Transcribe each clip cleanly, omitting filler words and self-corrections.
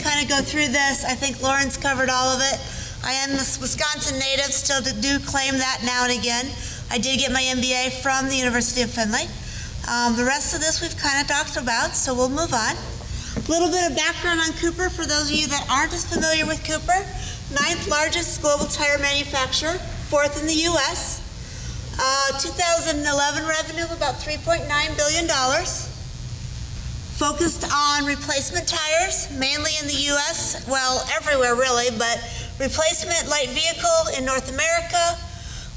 kind of go through this. I think Lauren's covered all of it. I am this Wisconsin native, still do claim that now and again. I did get my MBA from the University of Findlay. The rest of this we've kind of talked about, so we'll move on. A little bit of background on Cooper for those of you that aren't as familiar with Cooper. 9th largest global tire manufacturer, 4th in the U.S. 2011 revenue of about $3.9 billion. Focused on replacement tires, mainly in the U.S., well, everywhere really, but replacement light vehicle in North America.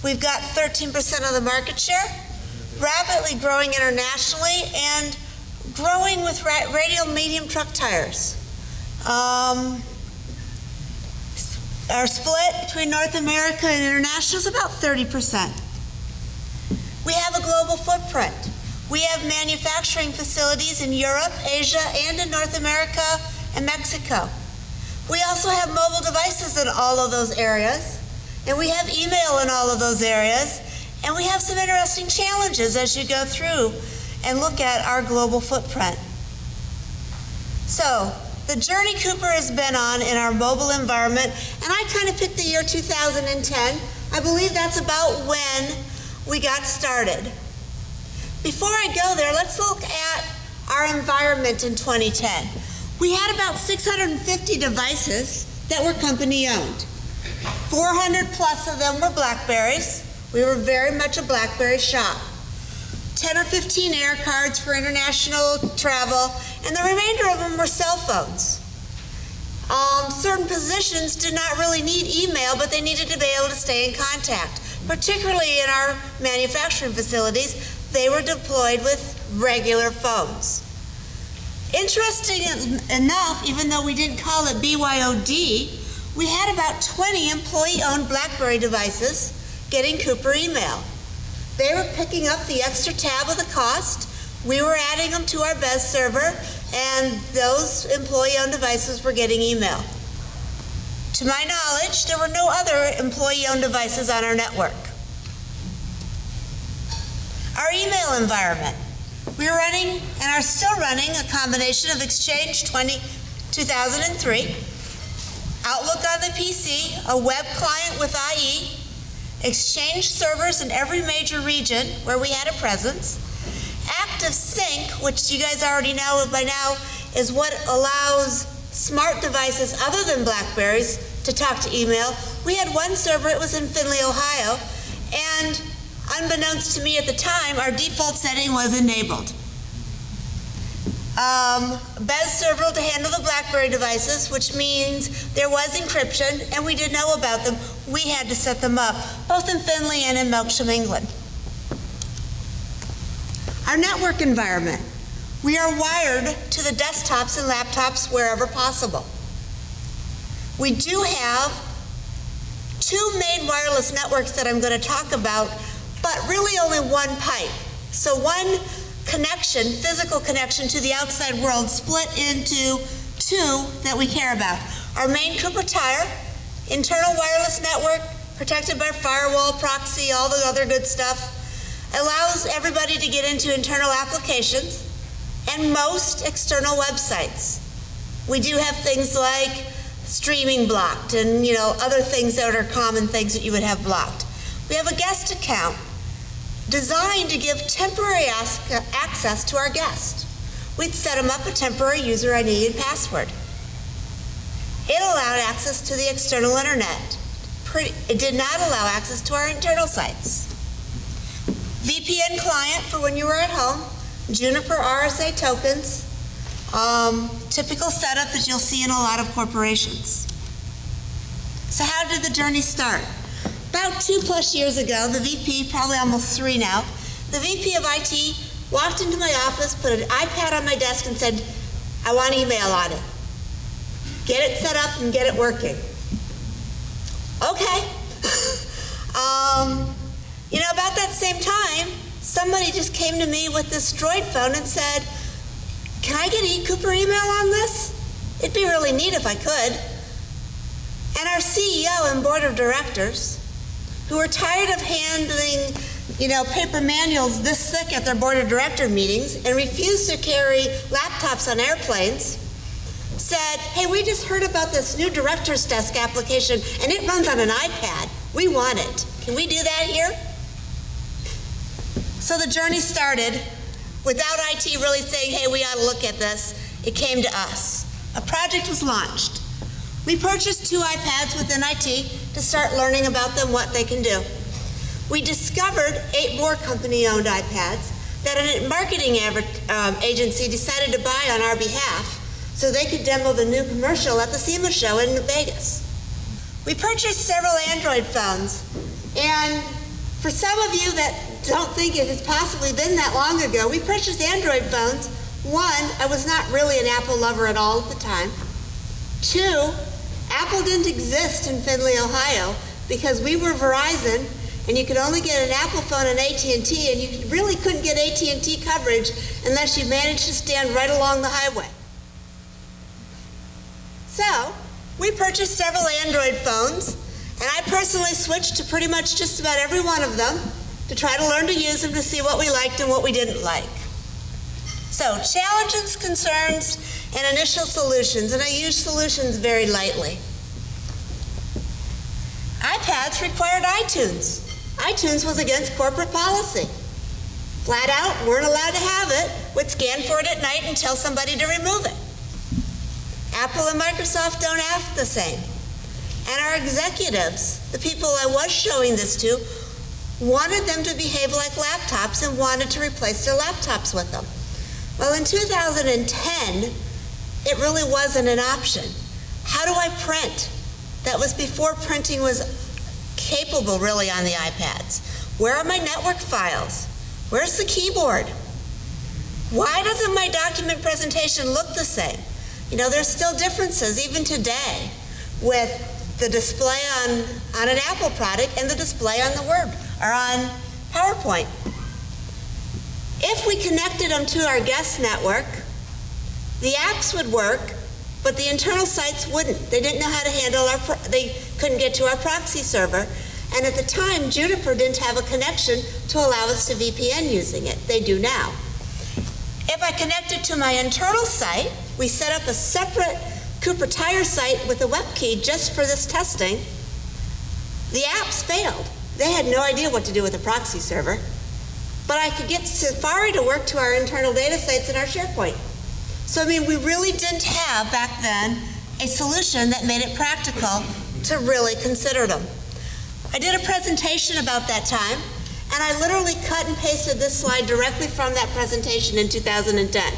We've got 13% of the market share, rapidly growing internationally, and growing with radial medium truck tires. Our split between North America and international is about 30%. We have a global footprint. We have manufacturing facilities in Europe, Asia, and in North America and Mexico. We also have mobile devices in all of those areas, and we have email in all of those areas, and we have some interesting challenges as you go through and look at our global footprint. So, the journey Cooper has been on in our mobile environment, and I kind of picked the year 2010. I believe that's about when we got started. Before I go there, let's look at our environment in 2010. We had about 650 devices that were company owned. 400 plus of them were Blackberries. We were very much a Blackberry shop. 10 or 15 air cards for international travel, and the remainder of them were cell phones. Certain positions did not really need email, but they needed to be able to stay in contact. Particularly in our manufacturing facilities, they were deployed with regular phones. Interesting enough, even though we didn't call it BYOD, we had about 20 employee-owned Blackberry devices getting Cooper email. They were picking up the extra tab of the cost. We were adding them to our BES server, and those employee-owned devices were getting email. To my knowledge, there were no other employee-owned devices on our network. Our email environment. We were running, and are still running, a combination of Exchange 2003, Outlook on the PC, a web client with IE, Exchange servers in every major region where we had a presence. ActiveSync, which you guys already know by now, is what allows smart devices other than Blackberries to talk to email. We had one server, it was in Findlay, Ohio, and unbeknownst to me at the time, our default setting was enabled. BES server to handle the Blackberry devices, which means there was encryption, and we didn't know about them. We had to set them up, both in Findlay and in Melksham, England. Our network environment. We are wired to the desktops and laptops wherever possible. We do have 2 main wireless networks that I'm going to talk about, but really only one pipe. So one connection, physical connection to the outside world, split into 2 that we care about. Our main Cooper tire, internal wireless network, protected by firewall, proxy, all the other good stuff, allows everybody to get into internal applications and most external websites. We do have things like streaming blocked and other things that are common things that you would have blocked. We have a guest account designed to give temporary access to our guest. We'd set them up a temporary user ID and password. It allowed access to the external internet. It did not allow access to our internal sites. VPN client for when you were at home, Juniper RSA tokens, typical setup that you'll see in a lot of corporations. So how did the journey start? About 2+ years ago, the VP, probably almost 3 now, the VP of IT walked into my office, put an iPad on my desk and said, I want email on it. Get it set up and get it working. Okay. About that same time, somebody just came to me with this Droid phone and said, can I get eCooper email on this? It'd be really neat if I could. And our CEO and board of directors, who were tired of handling, paper manuals this thick at their board of director meetings and refused to carry laptops on airplanes, said, hey, we just heard about this new director's desk application and it runs on an iPad. We want it. Can we do that here? So the journey started without IT really saying, hey, we ought to look at this. It came to us. A project was launched. We purchased 2 iPads within IT to start learning about them, what they can do. We discovered 8 more company-owned iPads that a marketing agency decided to buy on our behalf so they could demo the new commercial at the SEMA show in Vegas. We purchased several Android phones, and for some of you that don't think it has possibly been that long ago, we purchased Android phones. 1, I was not really an Apple lover at all at the time. 2, Apple didn't exist in Findlay, Ohio, because we were Verizon, and you could only get an Apple phone and AT&T, and you really couldn't get AT&T coverage unless you managed to stand right along the highway. So, we purchased several Android phones, and I personally switched to pretty much just about every one of them to try to learn to use them to see what we liked and what we didn't like. So, challenges, concerns, and initial solutions, and I use solutions very lightly. iPads required iTunes. iTunes was against corporate policy. Flat out, weren't allowed to have it, would scan for it at night and tell somebody to remove it. Apple and Microsoft don't act the same. And our executives, the people I was showing this to, wanted them to behave like laptops and wanted to replace their laptops with them. Well, in 2010, it really wasn't an option. How do I print? That was before printing was capable really on the iPads. Where are my network files? Where's the keyboard? Why doesn't my document presentation look the same? You know, there's still differences even today with the display on an Apple product and the display on the Word or on PowerPoint. If we connected them to our guest network, the apps would work, but the internal sites wouldn't. They didn't know how to handle they couldn't get to our proxy server. And at the time, Juniper didn't have a connection to allow us to VPN using it. They do now. If I connected to my internal site, we set up a separate Cooper Tire site with a WebKey just for this testing. The apps failed. They had no idea what to do with a proxy server. But I could get Safari to work to our internal data sites in our SharePoint. So, I mean, we really didn't have back then a solution that made it practical to really consider them. I did a presentation about that time, and I literally cut and pasted this slide directly from that presentation in 2010.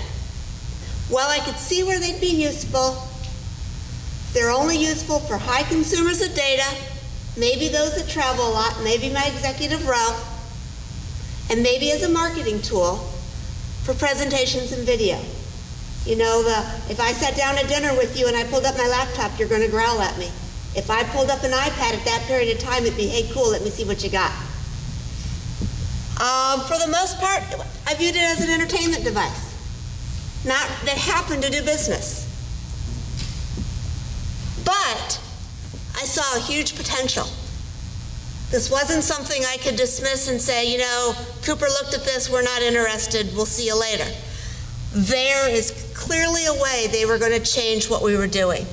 While I could see where they'd be useful, they're only useful for high consumers of data, maybe those that travel a lot, maybe my executive row, and maybe as a marketing tool for presentations and video. You know, if I sat down at dinner with you and I pulled up my laptop, you're going to growl at me. If I pulled up an iPad at that period of time, it'd be, hey, cool, let me see what you got. For the most part, I viewed it as an entertainment device, not that happened to do business. But I saw a huge potential. This wasn't something I could dismiss and say, you know, Cooper looked at this, we're not interested, we'll see you later. There is clearly a way they were going to change what we were doing.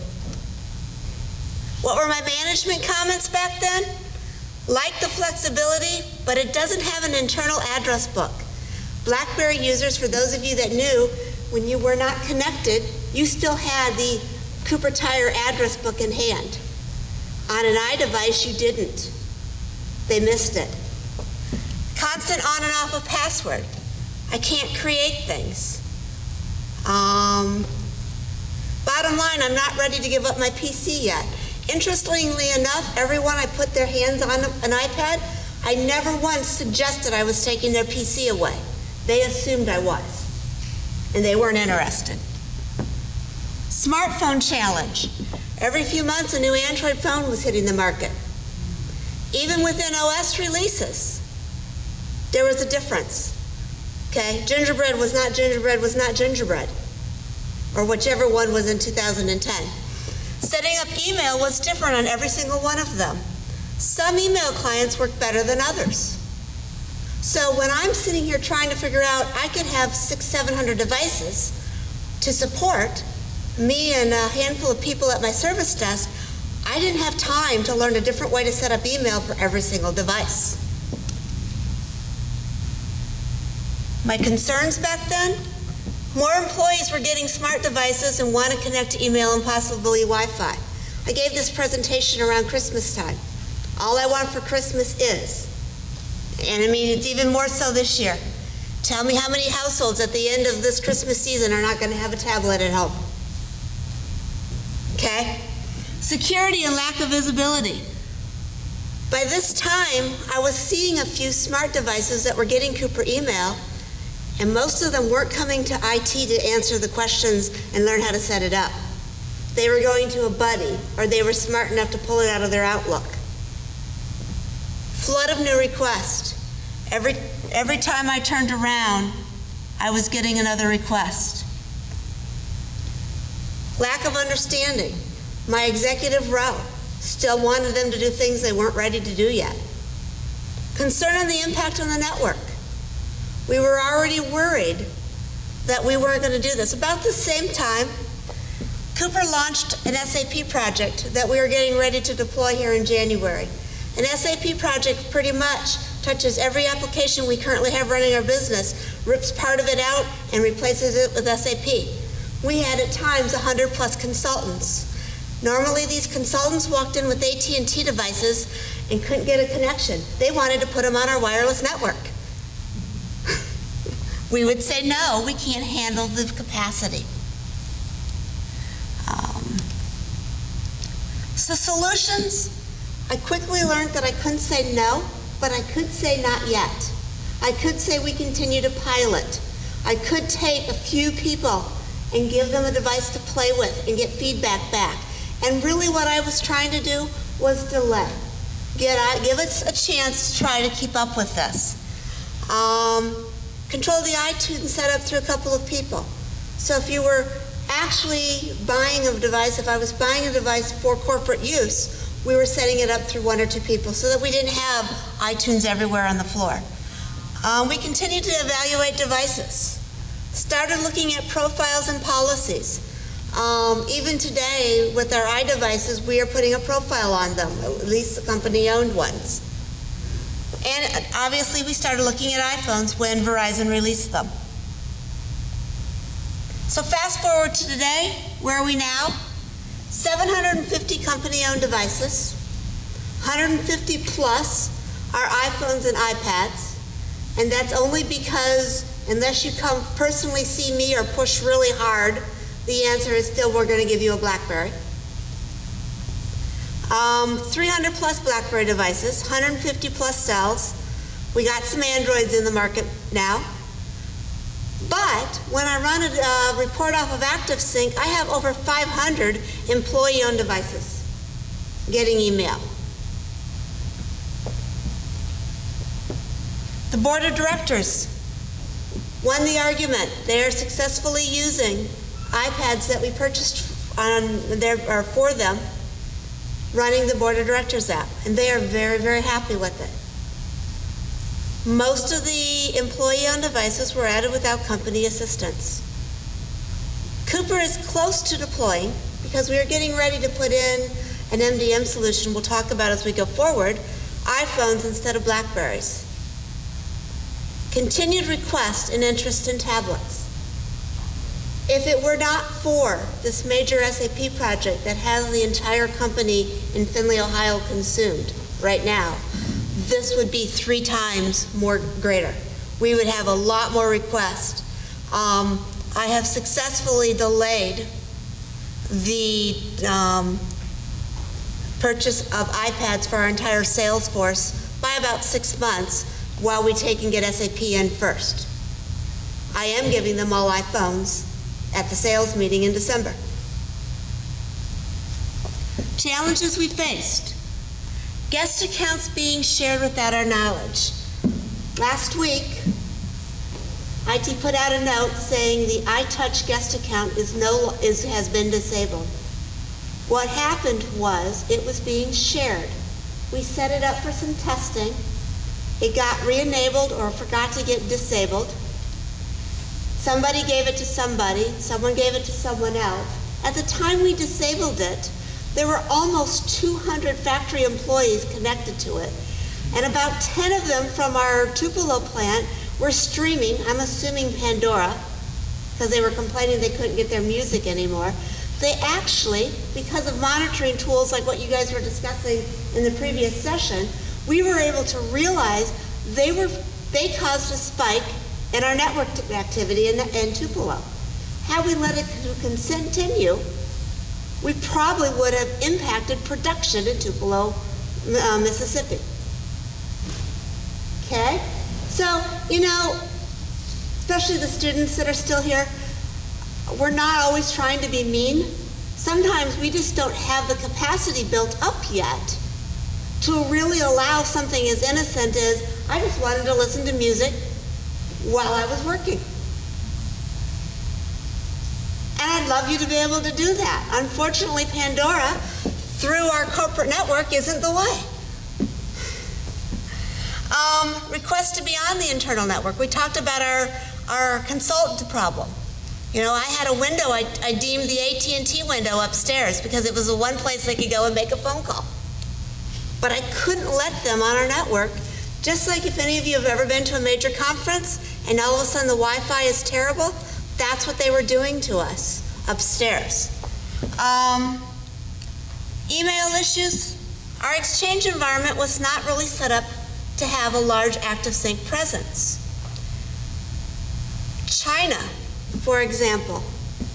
What were my management comments back then? Like the flexibility, but it doesn't have an internal address book. Blackberry users, for those of you that knew, when you were not connected, you still had the Cooper Tire address book in hand. On an iDevice, you didn't. They missed it. Constant on and off of password. I can't create things. Bottom line, I'm not ready to give up my PC yet. Interestingly enough, everyone I put their hands on an iPad, I never once suggested I was taking their PC away. They assumed I was, and they weren't interested. Smartphone challenge. Every few months, a new Android phone was hitting the market. Even within OS releases, there was a difference. Okay, gingerbread was not gingerbread was not gingerbread, or whichever one was in 2010. Setting up email was different on every single one of them. Some email clients work better than others. So when I'm sitting here trying to figure out, I could have 600-700 devices to support, me and a handful of people at my service desk, I didn't have time to learn a different way to set up email for every single device. My concerns back then? More employees were getting smart devices and want to connect to email and possibly Wi-Fi. I gave this presentation around Christmas time. All I want for Christmas is, and I mean it's even more so this year, tell me how many households at the end of this Christmas season are not going to have a tablet at home. Okay? Security and lack of visibility. By this time, I was seeing a few smart devices that were getting Cooper email, and most of them weren't coming to IT to answer the questions and learn how to set it up. They were going to a buddy, or they were smart enough to pull it out of their Outlook. Flood of new requests. Every time I turned around, I was getting another request. Lack of understanding. My executive row still wanted them to do things they weren't ready to do yet. Concern on the impact on the network. We were already worried that we weren't going to do this. About the same time, Cooper launched an SAP project that we were getting ready to deploy here in January. An SAP project pretty much touches every application we currently have running our business, rips part of it out, and replaces it with SAP. We had at times 100 plus consultants. Normally these consultants walked in with AT&T devices and couldn't get a connection. They wanted to put them on our wireless network. We would say, no, we can't handle the capacity. So solutions, I quickly learned that I couldn't say no, but I could say not yet. I could say we continue to pilot. I could take a few people and give them a device to play with and get feedback back. And really what I was trying to do was delay. Give us a chance to try to keep up with this. Control the iTunes setup through a couple of people. So if you were actually buying a device, if I was buying a device for corporate use, we were setting it up through one or two people so that we didn't have iTunes everywhere on the floor. We continued to evaluate devices. Started looking at profiles and policies. Even today, with our iDevices, we are putting a profile on them, at least the company-owned ones. And obviously, we started looking at iPhones when Verizon released them. So fast forward to today, where are we now? 750 company-owned devices, 150 plus are iPhones and iPads, and that's only because unless you come personally see me or push really hard, the answer is still we're going to give you a Blackberry. 300 plus Blackberry devices, 150 plus cells. We got some Androids in the market now. But when I run a report off of ActiveSync, I have over 500 employee-owned devices getting email. The board of directors won the argument. They are successfully using iPads that we purchased for them, running the board of directors app, and they are very, very happy with it. Most of the employee-owned devices were added without company assistance. Cooper is close to deploying because we are getting ready to put in an MDM solution we'll talk about as we go forward, iPhones instead of Blackberries. Continued request and interest in tablets. If it were not for this major SAP project that has the entire company in Findlay, Ohio consumed right now, this would be 3 times more greater. We would have a lot more requests. I have successfully delayed the purchase of iPads for our entire sales force by about 6 months while we take and get SAP in first. I am giving them all iPhones at the sales meeting in December. Challenges we faced. Guest accounts being shared without our knowledge. Last week, IT put out a note saying the iTouch guest account has been disabled. What happened was it was being shared. We set it up for some testing. It got re-enabled or forgot to get disabled. Somebody gave it to somebody, someone gave it to someone else, At the time we disabled it, there were almost 200 factory employees connected to it, and about 10 of them from our Tupelo plant were streaming, I'm assuming Pandora, because they were complaining they couldn't get their music anymore. They actually, because of monitoring tools like what you guys were discussing in the previous session, we were able to realize they caused a spike in our network activity in Tupelo. Had we let it continue, we probably would have impacted production in Tupelo, Mississippi. Okay? So, especially the students that are still here, we're not always trying to be mean. Sometimes we just don't have the capacity built up yet to really allow something as innocent as, I just wanted to listen to music while I was working. And I'd love you to be able to do that. Unfortunately, Pandora, through our corporate network, isn't the way. Requests to be on the internal network. We talked about our consultant problem. I had a window, I deemed the AT&T window upstairs because it was the one place they could go and make a phone call. But I couldn't let them on our network, just like if any of you have ever been to a major conference and all of a sudden the Wi-Fi is terrible, that's what they were doing to us upstairs. Email issues. Our Exchange environment was not really set up to have a large ActiveSync presence. China, for example,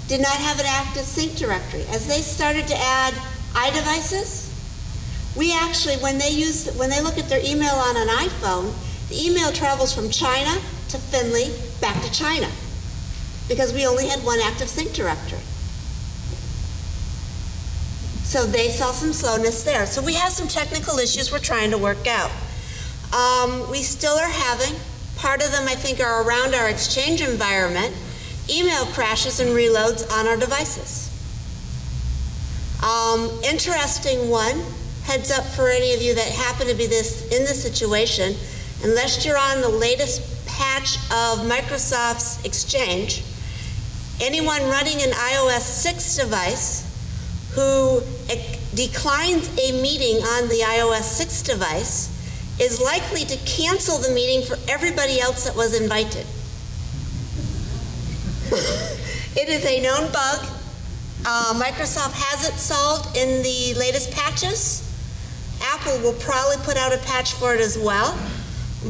did not have an ActiveSync directory. As they started to add iDevices, we actually, when they look at their email on an iPhone, the email travels from China to Findlay back to China because we only had one ActiveSync directory. So they saw some slowness there. So we have some technical issues we're trying to work out. We still are having, part of them I think are around our Exchange environment, email crashes and reloads on our devices. Interesting one, heads up for any of you that happen to be in this situation, unless you're on the latest patch of Microsoft's Exchange, anyone running an iOS 6 device who declines a meeting on the iOS 6 device is likely to cancel the meeting for everybody else that was invited. It is a known bug. Microsoft has it solved in the latest patches. Apple will probably put out a patch for it as well.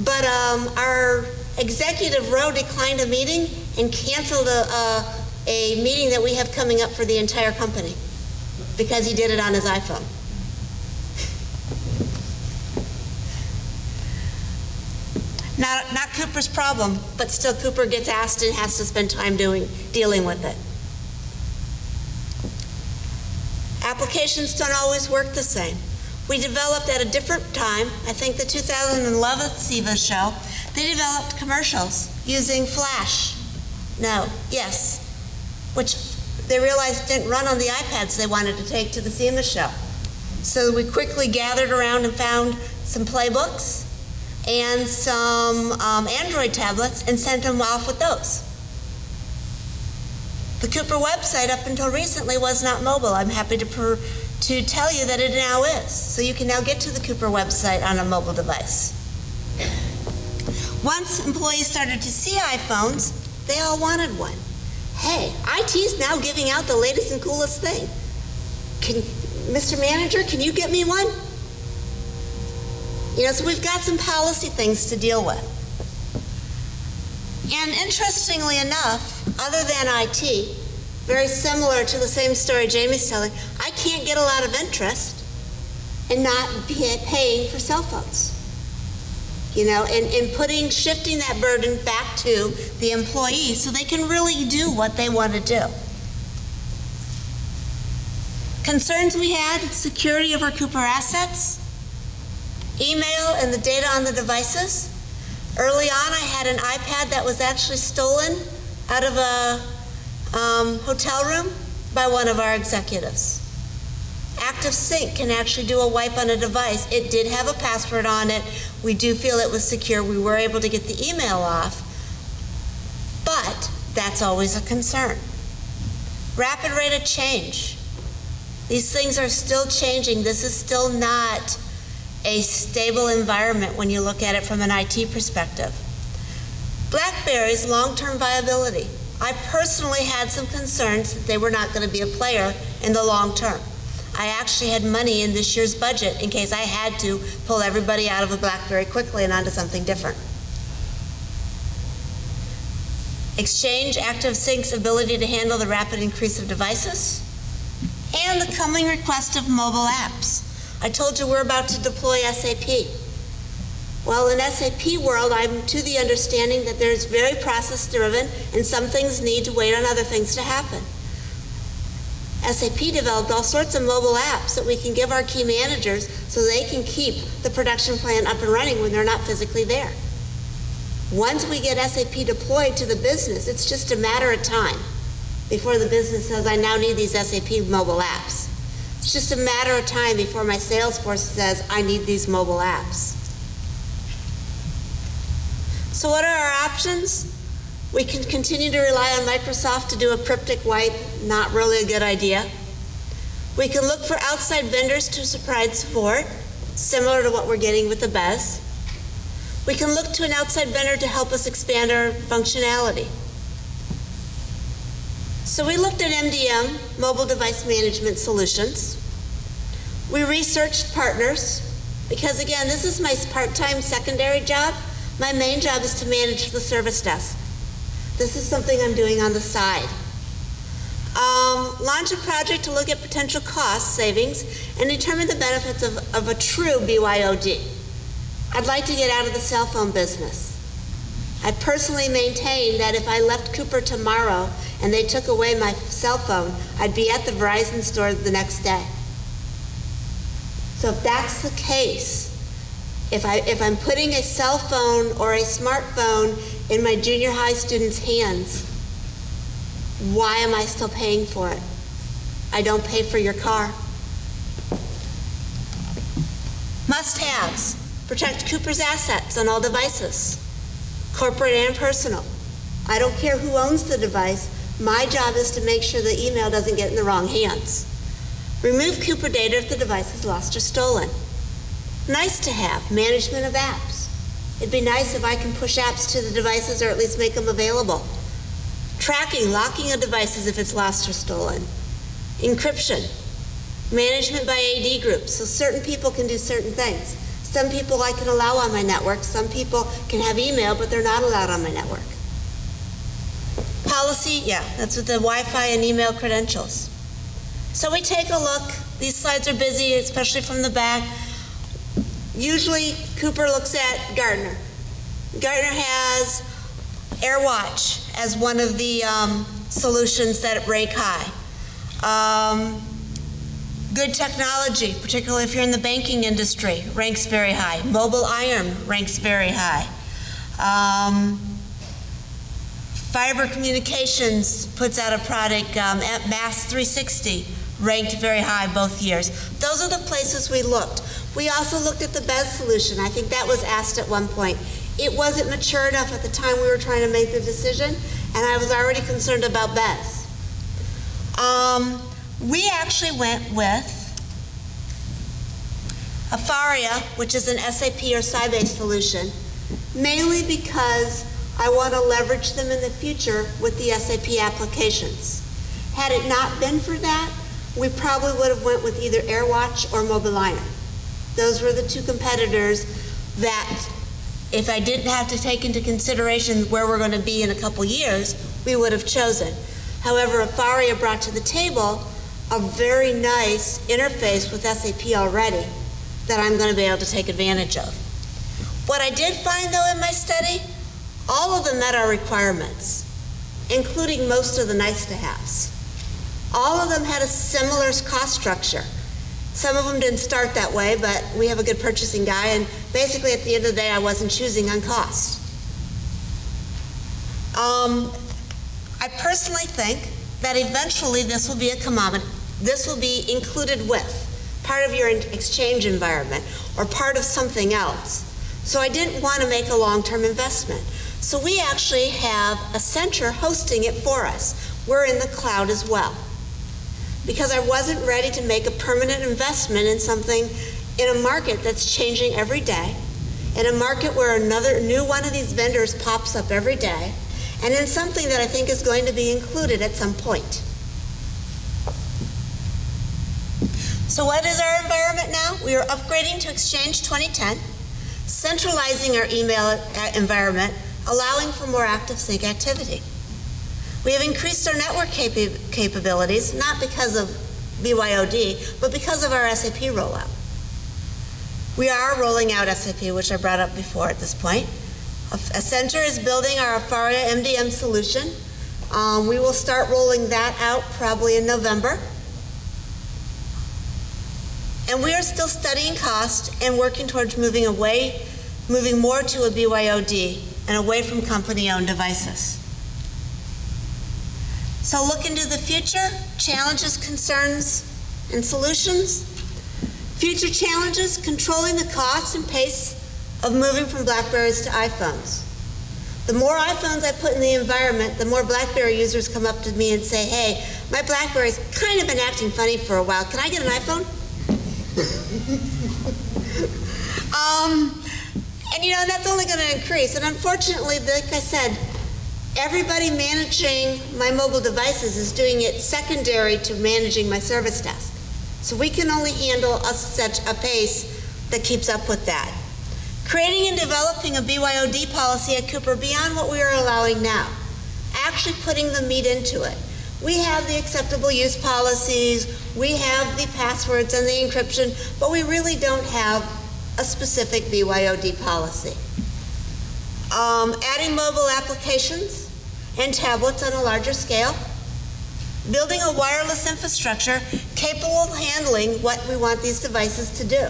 But our executive row declined a meeting and canceled a meeting that we have coming up for the entire company because he did it on his iPhone. Not Cooper's problem, but still Cooper gets asked and has to spend time dealing with it. Applications don't always work the same. We developed at a different time, I think the 2011 SIVA show, they developed commercials using Flash. Which they realized didn't run on the iPads they wanted to take to the SEMA show. So we quickly gathered around and found some playbooks and some Android tablets and sent them off with those. The Cooper website up until recently was not mobile. I'm happy to tell you that it now is. So you can now get to the Cooper website on a mobile device. Once employees started to see iPhones, they all wanted one. Hey, IT's now giving out the latest and coolest thing. Mr. Manager, can you get me one? So we've got some policy things to deal with. And interestingly enough, other than IT, very similar to the same story Jamie's telling, I can't get a lot of interest in not paying for cell phones. And shifting that burden back to the employee so they can really do what they want to do. Concerns we had, security of our Cooper assets, email and the data on the devices. Early on, I had an iPad that was actually stolen out of a hotel room by one of our executives. ActiveSync can actually do a wipe on a device. It did have a password on it. We do feel it was secure. We were able to get the email off, but that's always a concern. Rapid rate of change. These things are still changing. This is still not a stable environment when you look at it from an IT perspective. Blackberry's long-term viability. I personally had some concerns that they were not going to be a player in the long term. I actually had money in this year's budget in case I had to pull everybody out of a Blackberry quickly and onto something different. Exchange ActiveSync's ability to handle the rapid increase of devices, and the coming request of mobile apps. I told you we're about to deploy SAP. Well, in SAP world, I'm to the understanding that there's very process-driven, and some things need to wait on other things to happen. SAP developed all sorts of mobile apps that we can give our key managers so they can keep the production plant up and running when they're not physically there. Once we get SAP deployed to the business, it's just a matter of time before the business says, I now need these SAP mobile apps. It's just a matter of time before my sales force says, I need these mobile apps. So what are our options? We can continue to rely on Microsoft to do a cryptic wipe, not really a good idea. We can look for outside vendors to provide support, similar to what we're getting with the BES. We can look to an outside vendor to help us expand our functionality. So we looked at MDM, mobile device management solutions. We researched partners, because again, this is my part-time secondary job. My main job is to manage the service desk. This is something I'm doing on the side. Launch a project to look at potential cost savings and determine the benefits of a true BYOD. I'd like to get out of the cell phone business. I personally maintain that if I left Cooper tomorrow and they took away my cell phone, I'd be at the Verizon store the next day. So if that's the case, if I'm putting a cell phone or a smartphone in my junior high students' hands, why am I still paying for it? I don't pay for your car. Must-haves. Protect Cooper's assets on all devices, corporate and personal. I don't care who owns the device. My job is to make sure the email doesn't get in the wrong hands. Remove Cooper data if the device is lost or stolen. Nice to have, management of apps. It'd be nice if I can push apps to the devices or at least make them available. Tracking, locking of devices if it's lost or stolen. Encryption. Management by AD groups, so certain people can do certain things. Some people I can allow on my network. Some people can have email, but they're not allowed on my network. Policy, yeah, that's with the Wi-Fi and email credentials. So we take a look. These slides are busy, especially from the back. Usually, Cooper looks at Gartner. Gartner has AirWatch as one of the solutions that rank high. Good technology, particularly if you're in the banking industry, ranks very high. Mobile Iron ranks very high. Fiber Communications puts out a product, Mass 360, ranked very high both years. Those are the places we looked. We also looked at the BES solution. I think that was asked at one point. It wasn't mature enough at the time we were trying to make the decision, and I was already concerned about BES. We actually went with Afaria, which is an SAP or Sybase solution, mainly because I want to leverage them in the future with the SAP applications. Had it not been for that, we probably would have went with either AirWatch or Mobile Iron. Those were the two competitors that, if I didn't have to take into consideration where we're going to be in a couple years, we would have chosen. However, Afaria brought to the table a very nice interface with SAP already that I'm going to be able to take advantage of. What I did find, though, in my study, all of them met our requirements, including most of the nice-to-haves. All of them had a similar cost structure. Some of them didn't start that way, but we have a good purchasing guy, and basically at the end of the day, I wasn't choosing on cost. I personally think that eventually this will be a commodity. This will be included with part of your exchange environment or part of something else. So I didn't want to make a long-term investment. So we actually have Accenture hosting it for us. We're in the cloud as well. because I wasn't ready to make a permanent investment in something in a market that's changing every day, in a market where another new one of these vendors pops up every day, and in something that I think is going to be included at some point. So what is our environment now? We are upgrading to Exchange 2010, centralizing our email environment, allowing for more ActiveSync activity. We have increased our network capabilities, not because of BYOD, but because of our SAP rollout. We are rolling out SAP, which I brought up before at this point. Accenture is building our Afaria MDM solution. We will start rolling that out probably in November. And we are still studying cost and working towards moving more to a BYOD and away from company-owned devices. So look into the future, challenges, concerns, and solutions. Future challenges, controlling the cost and pace of moving from Blackberries to iPhones. The more iPhones I put in the environment, the more Blackberry users come up to me and say, hey, my Blackberry's kind of been acting funny for a while. Can I get an iPhone? And that's only going to increase. And unfortunately, like I said, everybody managing my mobile devices is doing it secondary to managing my service desk. So we can only handle such a pace that keeps up with that. Creating and developing a BYOD policy at Cooper beyond what we are allowing now. Actually putting the meat into it. We have the acceptable use policies, we have the passwords and the encryption, but we really don't have a specific BYOD policy. Adding mobile applications and tablets on a larger scale. Building a wireless infrastructure capable of handling what we want these devices to do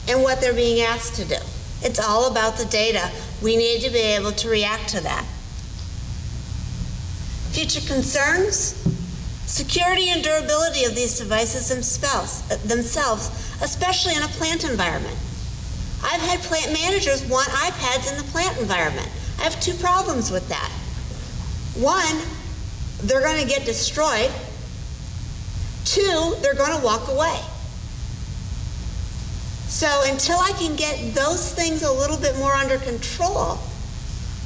and what they're being asked to do. It's all about the data. We need to be able to react to that. Future concerns, security and durability of these devices themselves, especially in a plant environment. I've had plant managers want iPads in the plant environment. I have two problems with that. One, they're going to get destroyed. Two, they're going to walk away. So until I can get those things a little bit more under control,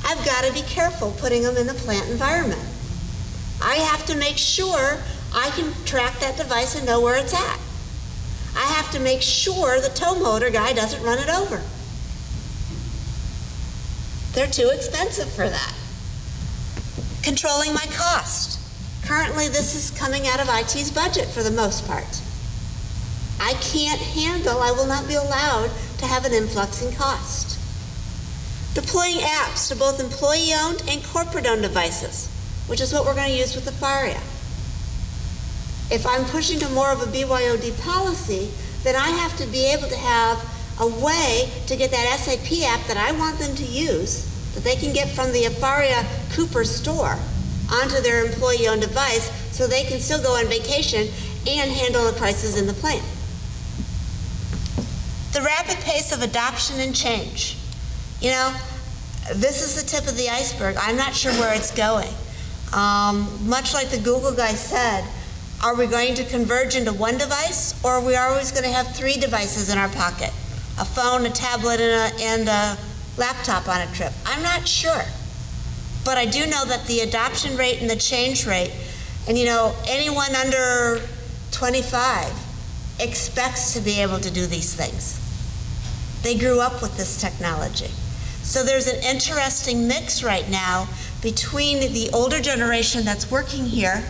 I've got to be careful putting them in the plant environment. I have to make sure I can track that device and know where it's at. I have to make sure the tow motor guy doesn't run it over. They're too expensive for that. Controlling my cost. Currently, this is coming out of IT's budget for the most part. I can't handle, I will not be allowed to have an influx in cost. Deploying apps to both employee-owned and corporate-owned devices, which is what we're going to use with Afaria. If I'm pushing to more of a BYOD policy, then I have to be able to have a way to get that SAP app that I want them to use, that they can get from the Afaria Cooper store onto their employee-owned device so they can still go on vacation and handle the crisis in the plant. The rapid pace of adoption and change. This is the tip of the iceberg. I'm not sure where it's going. Much like the Google guy said, are we going to converge into one device, or are we always going to have three devices in our pocket? A phone, a tablet, and a laptop on a trip? I'm not sure. But I do know that the adoption rate and the change rate, and anyone under 25 expects to be able to do these things. They grew up with this technology. So there's an interesting mix right now between the older generation that's working here,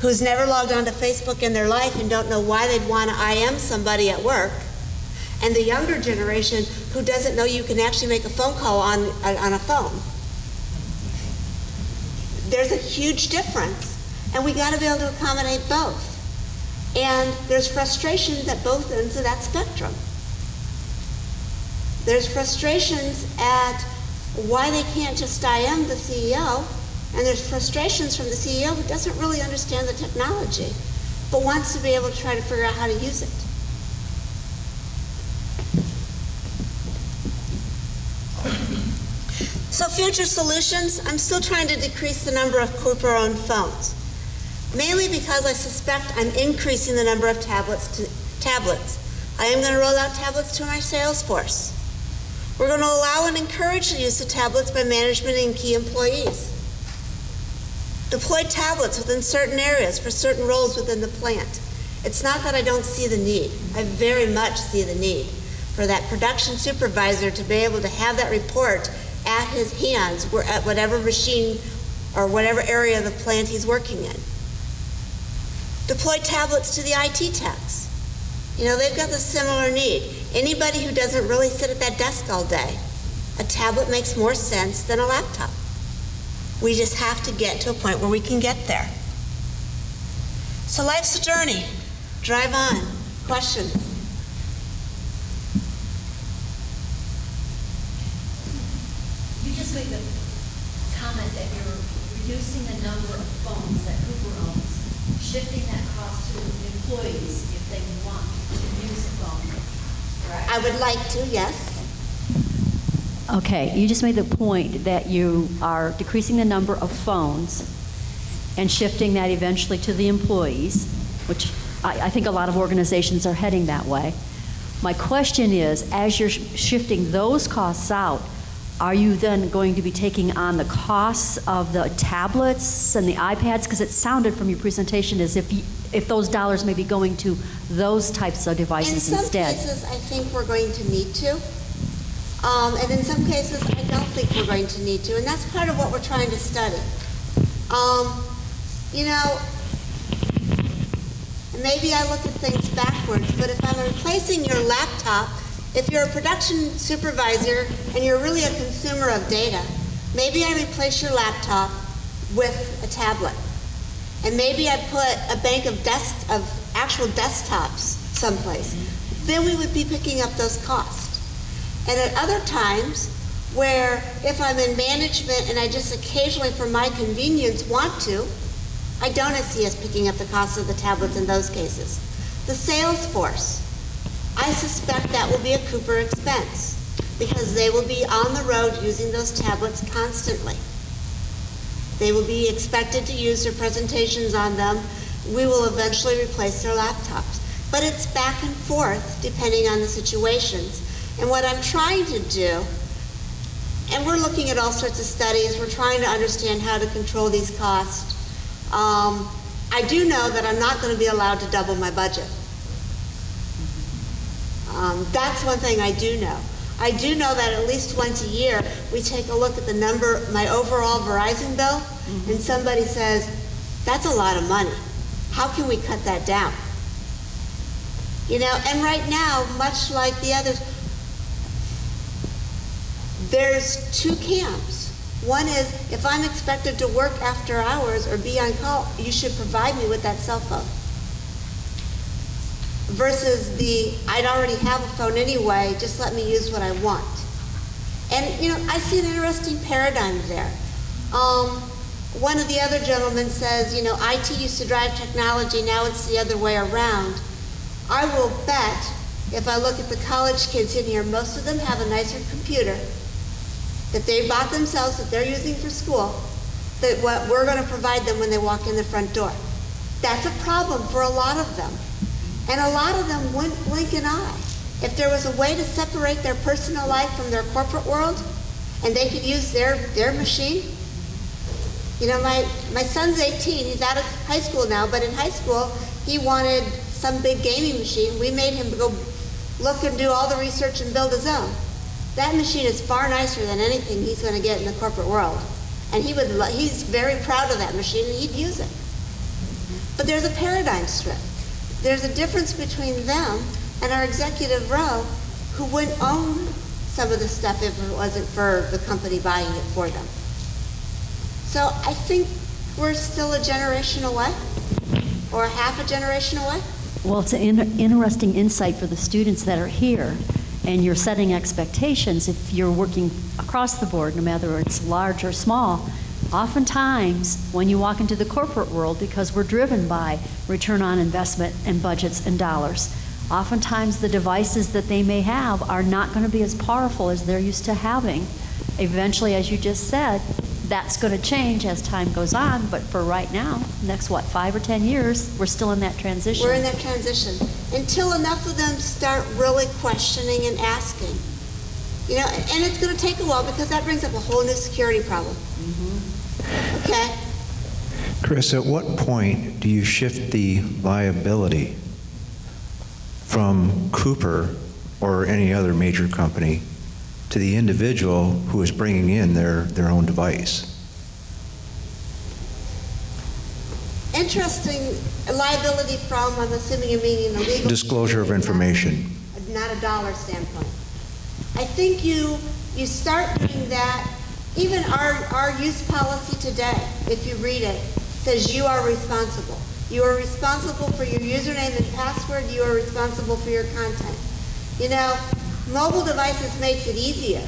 who's never logged onto Facebook in their life and don't know why they'd want to IM somebody at work, and the younger generation who doesn't know you can actually make a phone call on a phone. There's a huge difference, and we got to be able to accommodate both. And there's frustrations at both ends of that spectrum. There's frustrations at why they can't just IM the CEO, and there's frustrations from the CEO who doesn't really understand the technology, but wants to be able to try to figure out how to use it. So future solutions, I'm still trying to decrease the number of Cooper-owned phones. mainly because I suspect I'm increasing the number of tablets. I am going to roll out tablets to my sales force. We're going to allow and encourage the use of tablets by management and key employees. Deploy tablets within certain areas for certain roles within the plant. It's not that I don't see the need. I very much see the need for that production supervisor to be able to have that report at his hands at whatever machine or whatever area of the plant he's working in. Deploy tablets to the IT techs. You know, they've got the similar need. Anybody who doesn't really sit at that desk all day, a tablet makes more sense than a laptop. We just have to get to a point where we can get there. So life's a journey. Drive on. Questions? You just made the comment that you're reducing the number of phones that Cooper owns, shifting that cost to employees if they want to use a phone, correct? I would like to, yes. Okay, you just made the point that you are decreasing the number of phones and shifting that eventually to the employees, which I think a lot of organizations are heading that way. My question is, as you're shifting those costs out, are you then going to be taking on the costs of the tablets and the iPads? Because it sounded from your presentation as if those dollars may be going to those types of devices instead. In some cases, I think we're going to need to. And in some cases, I don't think we're going to need to. And that's part of what we're trying to study. You know, maybe I look at things backwards, but if I'm replacing your laptop, if you're a production supervisor and you're really a consumer of data, maybe I replace your laptop with a tablet. And maybe I put a bank of actual desktops someplace. Then we would be picking up those costs. And at other times, where if I'm in management and I just occasionally, for my convenience, want to, I don't see us picking up the cost of the tablets in those cases. The sales force, I suspect that will be a Cooper expense because they will be on the road using those tablets constantly. They will be expected to use their presentations on them. We will eventually replace their laptops. But it's back and forth depending on the situations. And what I'm trying to do, and we're looking at all sorts of studies, we're trying to understand how to control these costs. I do know that I'm not going to be allowed to double my budget. That's one thing I do know. I do know that at least once a year, we take a look at the number, my overall Verizon bill, and somebody says, that's a lot of money. How can we cut that down? You know, and right now, much like the others, there's two camps. One is, if I'm expected to work after hours or be on call, you should provide me with that cell phone. Versus I'd already have a phone anyway, just let me use what I want. And, you know, I see an interesting paradigm there. One of the other gentlemen says, you know, IT used to drive technology, now it's the other way around. I will bet, if I look at the college kids in here, most of them have a nicer computer that they bought themselves, that they're using for school, that what we're going to provide them when they walk in the front door. That's a problem for a lot of them. And a lot of them wouldn't blink an eye. If there was a way to separate their personal life from their corporate world, and they could use their machine. You know, my son's 18, he's out of high school now, but in high school, he wanted some big gaming machine. We made him go look and do all the research and build his own. That machine is far nicer than anything he's going to get in the corporate world. And he's very proud of that machine, and he'd use it. But there's a paradigm shift. There's a difference between them and our executive row who wouldn't own some of the stuff if it wasn't for the company buying it for them. So I think we're still a generation away, or half a generation away. Well, it's an interesting insight for the students that are here, and you're setting expectations. If you're working across the board, no matter it's large or small, oftentimes when you walk into the corporate world, because we're driven by return on investment and budgets and dollars, oftentimes the devices that they may have are not going to be as powerful as they're used to having. Eventually, as you just said, That's going to change as time goes on, but for right now, next, 5 or 10 years, we're still in that transition. We're in that transition until enough of them start really questioning and asking. You know, and it's going to take a while because that brings up a whole new security problem. Okay? Chris, at what point do you shift the liability from Cooper or any other major company to the individual who is bringing in their own device? Interesting liability from, I'm assuming you're meaning the legal. Disclosure of information. Not a dollar standpoint. I think you start doing that. Even our use policy today, if you read it, says you are responsible. You are responsible for your username and password. You are responsible for your content. You know, mobile devices makes it easier.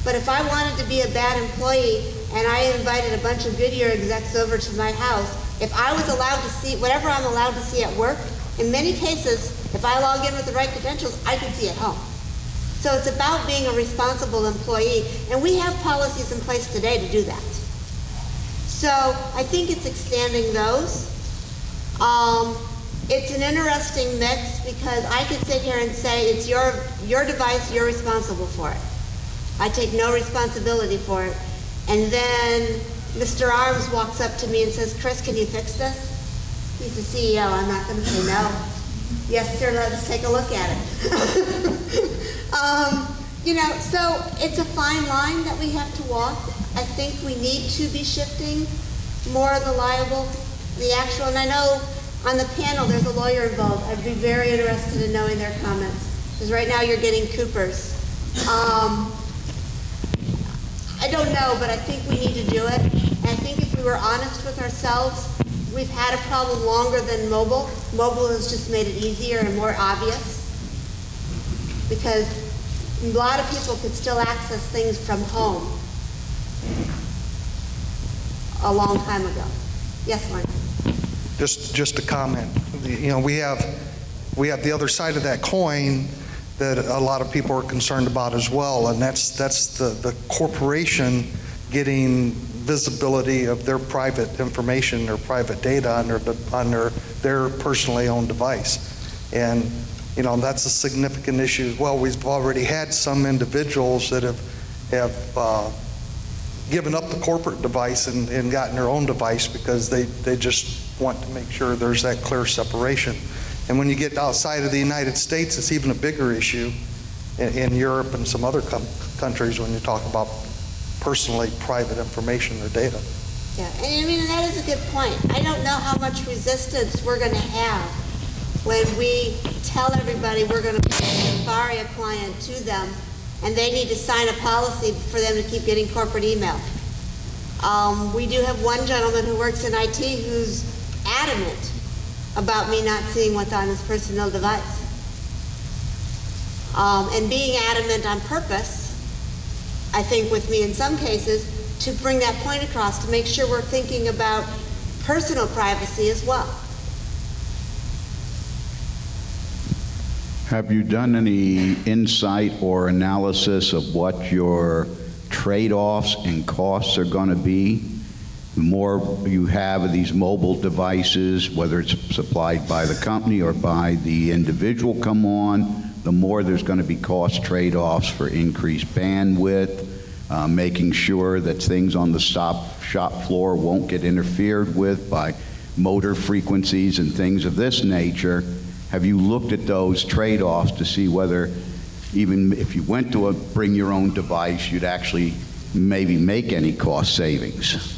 But if I wanted to be a bad employee and I invited a bunch of Goodyear execs over to my house, if I was allowed to see whatever I'm allowed to see at work, in many cases, if I log in with the right credentials, I can see at home. So it's about being a responsible employee, and we have policies in place today to do that. So I think it's expanding those. It's an interesting mix because I could sit here and say it's your device, you're responsible for it. I take no responsibility for it. And then Mr. Arms walks up to me and says, Chris, can you fix this? He's the CEO, I'm not going to say no. Yes, sir, let's take a look at it. You know, so it's a fine line that we have to walk. I think we need to be shifting more of the actual, and I know on the panel there's a lawyer involved. I'd be very interested in knowing their comments, because right now you're getting Coopers. I don't know, but I think we need to do it. And I think if we were honest with ourselves, we've had a problem longer than mobile. Mobile has just made it easier and more obvious, because a lot of people could still access things from home a long time ago. Yes, Mark? Just a comment. You know, we have the other side of that coin that a lot of people are concerned about as well, and that's the corporation getting visibility of their private information, their private data on their personally owned device. And you know, that's a significant issue as well. We've already had some individuals that have given up the corporate device and gotten their own device because they just want to make sure there's that clear separation. And when you get outside of the United States, it's even a bigger issue in Europe and some other countries when you talk about personally private information or data. Yeah, and I mean, that is a good point. I don't know how much resistance we're going to have when we tell everybody we're going to put a Safari client to them and they need to sign a policy for them to keep getting corporate email. We do have one gentleman who works in IT who's adamant about me not seeing what's on his personal device. And being adamant on purpose, I think with me in some cases, to bring that point across, to make sure we're thinking about personal privacy as well. Have you done any insight or analysis of what your trade-offs and costs are going to be? The more you have of these mobile devices, whether it's supplied by the company or by the individual come on, the more there's going to be cost trade-offs for increased bandwidth, making sure that things on the shop floor won't get interfered with by motor frequencies and things of this nature. Have you looked at those trade-offs to see whether, even if you went to bring your own device, you'd actually maybe make any cost savings?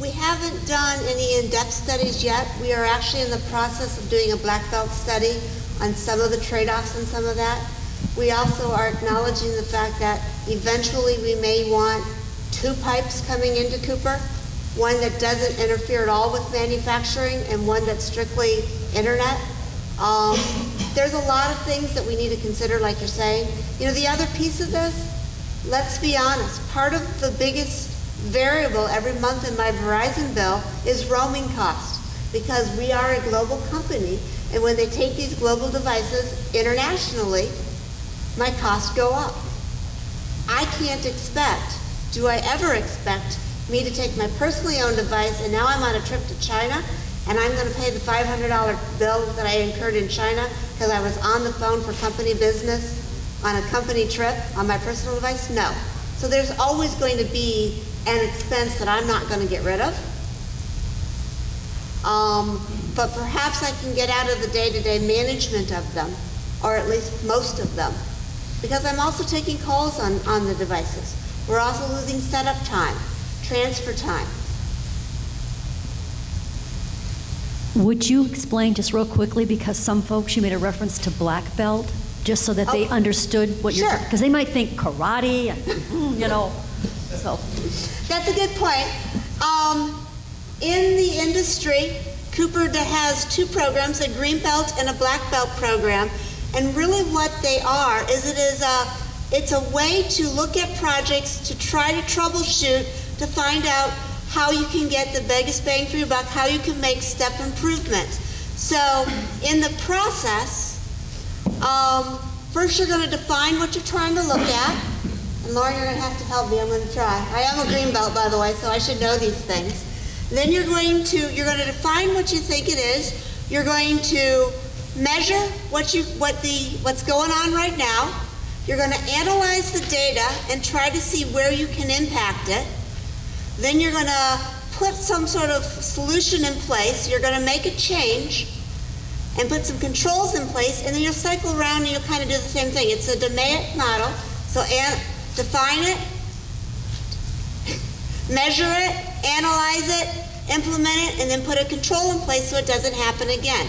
We haven't done any in-depth studies yet. We are actually in the process of doing a black belt study on some of the trade-offs and some of that. We also are acknowledging the fact that eventually we may want two pipes coming into Cooper, one that doesn't interfere at all with manufacturing and one that's strictly internet. There's a lot of things that we need to consider, like you're saying. You know, the other piece of this, let's be honest, part of the biggest variable every month in my Verizon bill is roaming cost, because we are a global company, and when they take these global devices internationally, my costs go up. I can't expect, do I ever expect, me to take my personally owned device, and now I'm on a trip to China, and I'm going to pay the $500 bill that I incurred in China because I was on the phone for company business on a company trip on my personal device? No. So there's always going to be an expense that I'm not going to get rid of. But perhaps I can get out of the day-to-day management of them, or at least most of them, because I'm also taking calls on the devices. We're also losing setup time, transfer time. Would you explain just real quickly, because some folks, you made a reference to black belt, just so that they understood what you're, Sure. because they might think karate, and, so. That's a good point. In the industry, Cooper has two programs, a green belt and a black belt program. And really what they are is it's a way to look at projects, to try to troubleshoot, to find out how you can get the biggest bang for your buck, how you can make step improvements. So in the process, first you're going to define what you're trying to look at. And Lauren, you're going to have to help me. I'm going to try. I am a green belt, by the way, so I should know these things. Then you're going to define what you think it is. You're going to measure what's going on right now. You're going to analyze the data and try to see where you can impact it. Then you're going to put some sort of solution in place. You're going to make a change and put some controls in place, and then you'll cycle around and you'll kind of do the same thing. It's a DMAIC model. So define it, measure it, analyze it, implement it, and then put a control in place so it doesn't happen again.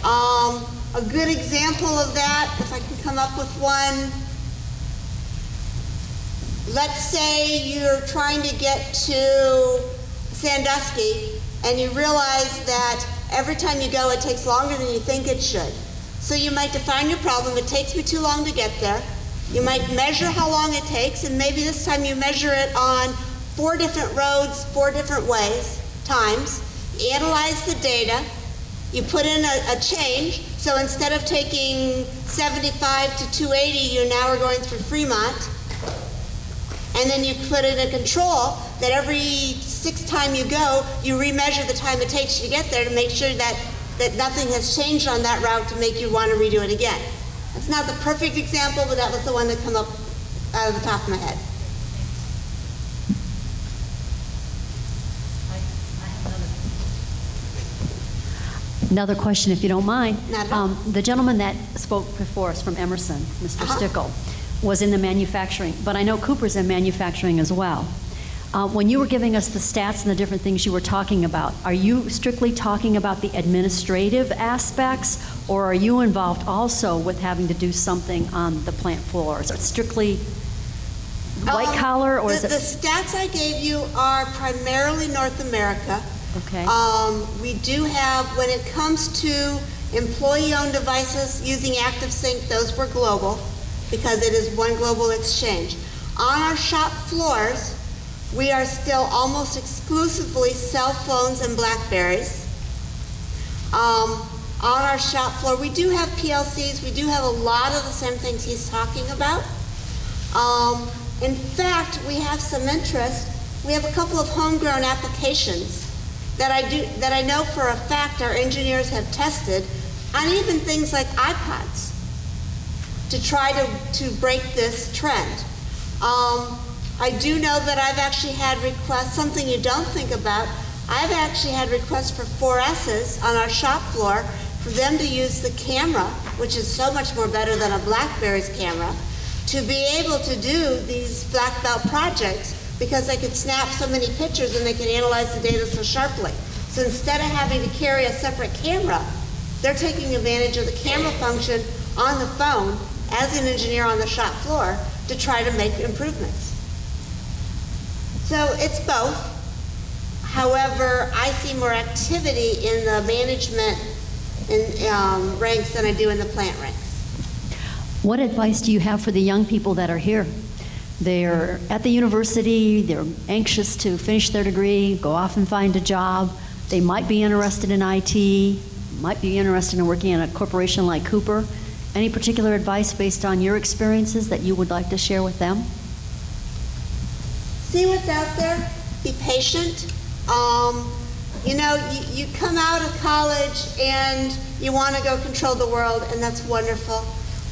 A good example of that, if I can come up with one, let's say you're trying to get to Sandusky and you realize that every time you go it takes longer than you think it should. So you might define your problem. It takes me too long to get there. You might measure how long it takes, and maybe this time you measure it on 4 different roads, 4 different times. You analyze the data. You put in a change. So instead of taking 75 to 280, you now are going through Fremont. And then you put in a control that every 6th time you go, you remeasure the time it takes you to get there to make sure that nothing has changed on that route to make you want to redo it again. That's not the perfect example, but that was the one that came up out of the top of my head. Another question, if you don't mind. Not at all. The gentleman that spoke before us from Emerson, Mr. Stickle, was in the manufacturing, but I know Cooper's in manufacturing as well. When you were giving us the stats and the different things you were talking about, are you strictly talking about the administrative aspects, or are you involved also with having to do something on the plant floor? Is it strictly white collar, or is it? The stats I gave you are primarily North America. Okay. We do have, when it comes to employee-owned devices using ActiveSync, those were global because it is one global exchange. On our shop floors, we are still almost exclusively cell phones and Blackberries. On our shop floor, we do have PLCs. We do have a lot of the same things he's talking about. In fact, we have some interest. We have a couple of homegrown applications that I know for a fact our engineers have tested on even things like iPods to try to break this trend. I do know that I've actually had requests, something you don't think about, I've actually had requests for 4Ss on our shop floor for them to use the camera, which is so much more better than a Blackberry's camera, to be able to do these black belt projects because they could snap so many pictures and they can analyze the data so sharply. So instead of having to carry a separate camera, they're taking advantage of the camera function on the phone as an engineer on the shop floor to try to make improvements. So it's both. However, I see more activity in the management ranks than I do in the plant ranks. What advice do you have for the young people that are here? They're at the university, they're anxious to finish their degree, go off and find a job. They might be interested in IT, might be interested in working in a corporation like Cooper. Any particular advice based on your experiences that you would like to share with them? See what's out there. Be patient. You know, you come out of college and you want to go control the world, and that's wonderful.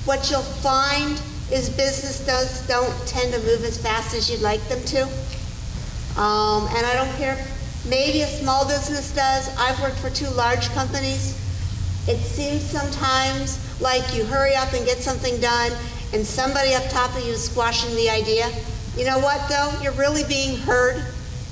What you'll find is business don't tend to move as fast as you'd like them to. And I don't care, maybe a small business does. I've worked for 2 large companies. It seems sometimes like you hurry up and get something done, and somebody up top of you is squashing the idea. You know what, though? You're really being heard.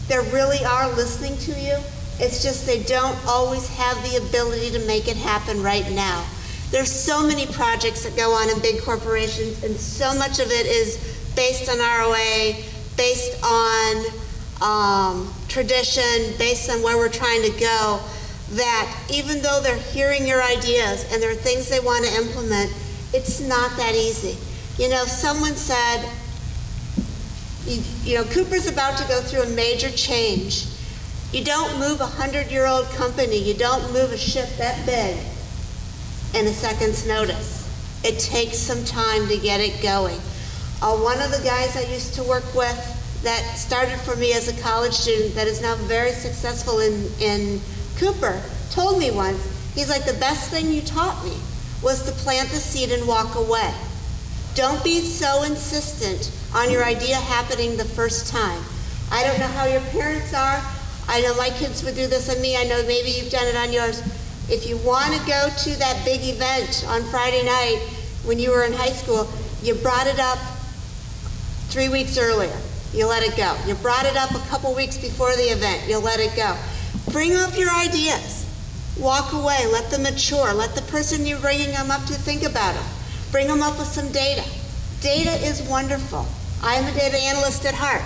They really are listening to you. It's just they don't always have the ability to make it happen right now. There's so many projects that go on in big corporations, and so much of it is based on ROA, based on tradition, based on where we're trying to go, that even though they're hearing your ideas and there are things they want to implement, it's not that easy. You know, someone said, you know, Cooper's about to go through a major change. You don't move a 100-year-old company, you don't move a ship that big in a second's notice. It takes some time to get it going. One of the guys I used to work with that started for me as a college student that is now very successful in Cooper told me once, he's like, the best thing you taught me was to plant the seed and walk away. Don't be so insistent on your idea happening the first time. I don't know how your parents are. I know my kids would do this on me. I know maybe you've done it on yours. If you want to go to that big event on Friday night when you were in high school, you brought it up 3 weeks earlier. You let it go. You brought it up a couple weeks before the event. You let it go. Bring up your ideas. Walk away. Let them mature. Let the person you're bringing them up to think about them. Bring them up with some data. Data is wonderful. I am a data analyst at heart.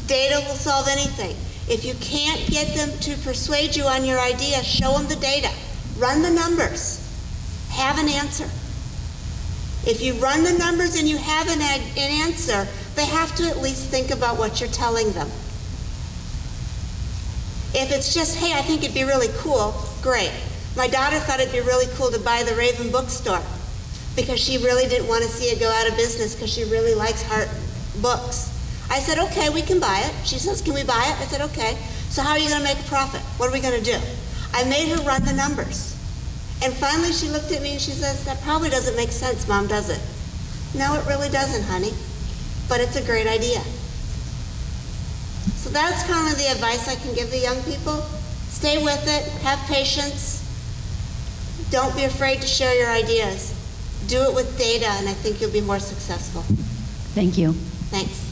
Data will solve anything. If you can't get them to persuade you on your idea, show them the data. Run the numbers. Have an answer. If you run the numbers and you have an answer, they have to at least think about what you're telling them. If it's just, hey, I think it'd be really cool, great. My daughter thought it'd be really cool to buy the Raven bookstore because she really didn't want to see it go out of business because she really likes hard books. I said, okay, we can buy it. She says, can we buy it? I said, okay. So how are you going to make a profit? What are we going to do? I made her run the numbers. And finally she looked at me and she says, that probably doesn't make sense, Mom, does it? No, it really doesn't, honey. But it's a great idea. So that's kind of the advice I can give the young people. Stay with it. Have patience. Don't be afraid to share your ideas. Do it with data, and I think you'll be more successful. Thank you. Thanks.